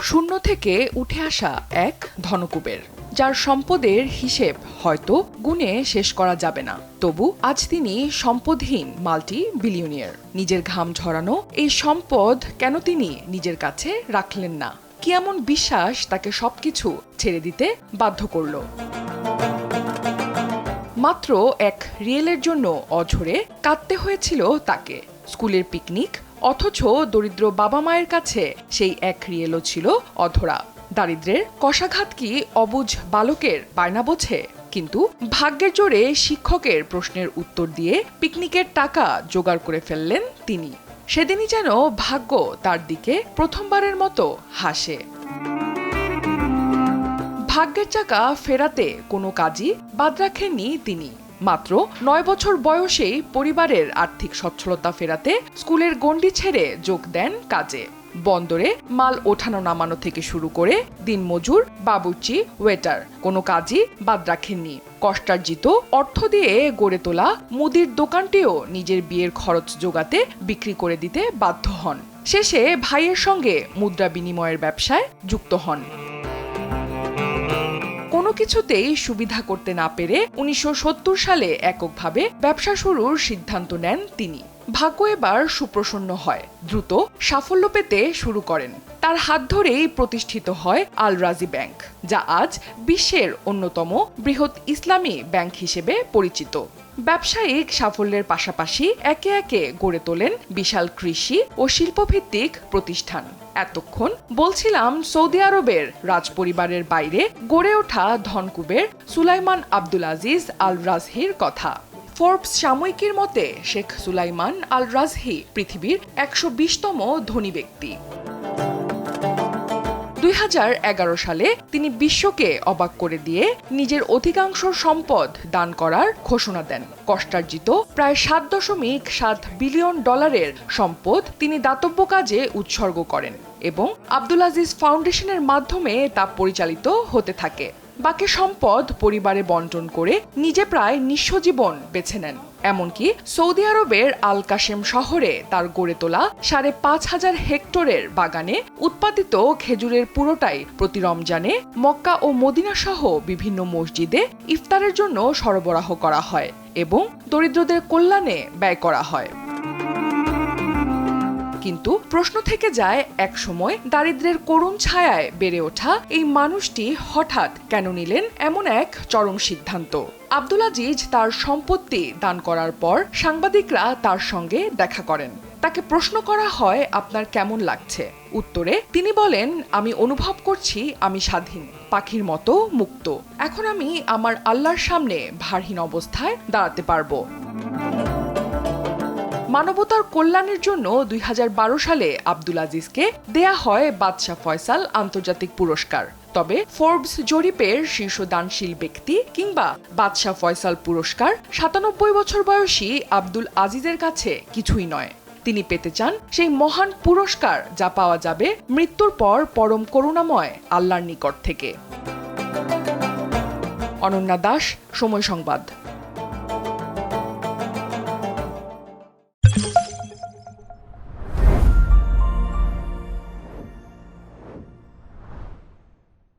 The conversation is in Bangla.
শূন্য থেকে উঠে আসা এক ধনকুবের, যার সম্পদের হিসেব হয়তো গুণে শেষ করা যাবে না। তবু আজ তিনি সম্পদহীন মাল্টি বিলিয়নিয়ার। নিজের ঘাম ঝরানো এই সম্পদ কেন তিনি নিজের কাছে রাখলেন না? কি এমন বিশ্বাস তাকে সবকিছু ছেড়ে দিতে বাধ্য করল? মাত্র এক রিয়েলের জন্য অঝরে কাঁদতে হয়েছিল তাকে। স্কুলের পিকনিক, অথচ দরিদ্র বাবা মায়ের কাছে সেই এক রিয়েলও ছিল অধরা। দারিদ্র্যের কষাঘাত কি অবুঝ বালকের বায়না বোঝে? কিন্তু ভাগ্যের জোরে শিক্ষকের প্রশ্নের উত্তর দিয়ে পিকনিকের টাকা জোগাড় করে ফেললেন তিনি। সেদিনই যেন ভাগ্য তার দিকে প্রথমবারের মতো হাসে। ভাগ্যের চাকা ফেরাতে কোনো কাজই বাদ রাখেননি তিনি। মাত্র ৯ বছর বয়সেই পরিবারের আর্থিক সচ্ছলতা ফেরাতে স্কুলের গণ্ডি ছেড়ে যোগ দেন কাজে। বন্দরে মাল ওঠানো নামানো থেকে শুরু করে দিনমজুর, বাবুর্চি, ওয়েটার, কোনো কাজই বাদ রাখেননি। কষ্টার্জিত অর্থ দিয়ে গড়ে তোলা মুদির দোকানটিও নিজের বিয়ের খরচ জোগাতে বিক্রি করে দিতে বাধ্য হন। শেষে ভাইয়ের সঙ্গে মুদ্রা বিনিময়ের ব্যবসায় যুক্ত হন। কোনো কিছুতেই সুবিধা করতে না পেরে ১৯৭০ সালে এককভাবে ব্যবসা শুরুর সিদ্ধান্ত নেন তিনি। ভাগ্য এবার সুপ্রসন্ন হয়, দ্রুত সাফল্য পেতে শুরু করেন। তার হাত ধরেই প্রতিষ্ঠিত হয় আল রাজি ব্যাংক, যা আজ বিশ্বের অন্যতম বৃহৎ ইসলামী ব্যাংক হিসেবে পরিচিত। ব্যবসায়িক সাফল্যের পাশাপাশি একে একে গড়ে তোলেন বিশাল কৃষি ও শিল্পভিত্তিক প্রতিষ্ঠান। এতক্ষণ বলছিলাম সৌদি আরবের রাজপরিবারের বাইরে গড়ে ওঠা ধনকুবের সুলাইমান আব্দুল আজিজ আল রাজহির কথা। ফোর্বস সাময়িকীর মতে শেখ সুলাইমান আল রাজহি পৃথিবীর ১২০তম ধনী ব্যক্তি। ২০১১ সালে তিনি বিশ্বকে অবাক করে দিয়ে নিজের অধিকাংশ সম্পদ দান করার ঘোষণা দেন। কষ্টার্জিত প্রায় $৭.৭ বিলিয়ন সম্পদ তিনি দাতব্য কাজে উৎসর্গ করেন এবং আব্দুল আজিজ ফাউন্ডেশনের মাধ্যমে তা পরিচালিত হতে থাকে। বাকি সম্পদ পরিবারে বন্টন করে নিজে প্রায় নিঃস্ব জীবন বেছে নেন। এমনকি সৌদি আরবের আল কাশেম শহরে তার গড়ে তোলা ৫,৫০০ হেক্টরের বাগানে উৎপাদিত খেজুরের পুরোটাই প্রতি রমজানে মক্কা ও মদিনা সহ বিভিন্ন মসজিদে ইফতারের জন্য সরবরাহ করা হয় এবং দরিদ্রদের কল্যাণে ব্যয় করা হয়। কিন্তু প্রশ্ন থেকে যায়, এক সময় দারিদ্র্যের করুণ ছায়ায় বেড়ে ওঠা এই মানুষটি হঠাৎ কেন নিলেন এমন এক চরম সিদ্ধান্ত? আব্দুল আজিজ তার সম্পত্তি দান করার পর সাংবাদিকরা তার সঙ্গে দেখা করেন। তাকে প্রশ্ন করা হয়, আপনার কেমন লাগছে? উত্তরে তিনি বলেন, আমি অনুভব করছি আমি স্বাধীন, পাখির মতো মুক্ত। এখন আমি আমার আল্লাহর সামনে ভারহীন অবস্থায় দাঁড়াতে পারবো। মানবতার কল্যাণের জন্য ২০১২ সালে আব্দুল আজিজকে দেয়া হয় বাদশাহ ফয়সাল আন্তর্জাতিক পুরস্কার। তবে ফোর্বস জরিপের শীর্ষ দানশীল ব্যক্তি কিংবা বাদশাহ ফয়সাল পুরস্কার ৯৭ বছর বয়সী আব্দুল আজিজের কাছে কিছুই নয়। তিনি পেতে চান সেই মহান পুরস্কার যা পাওয়া যাবে মৃত্যুর পর পরম করুণাময় আল্লাহর নিকট থেকে। অনন্যা দাস, সময় সংবাদ।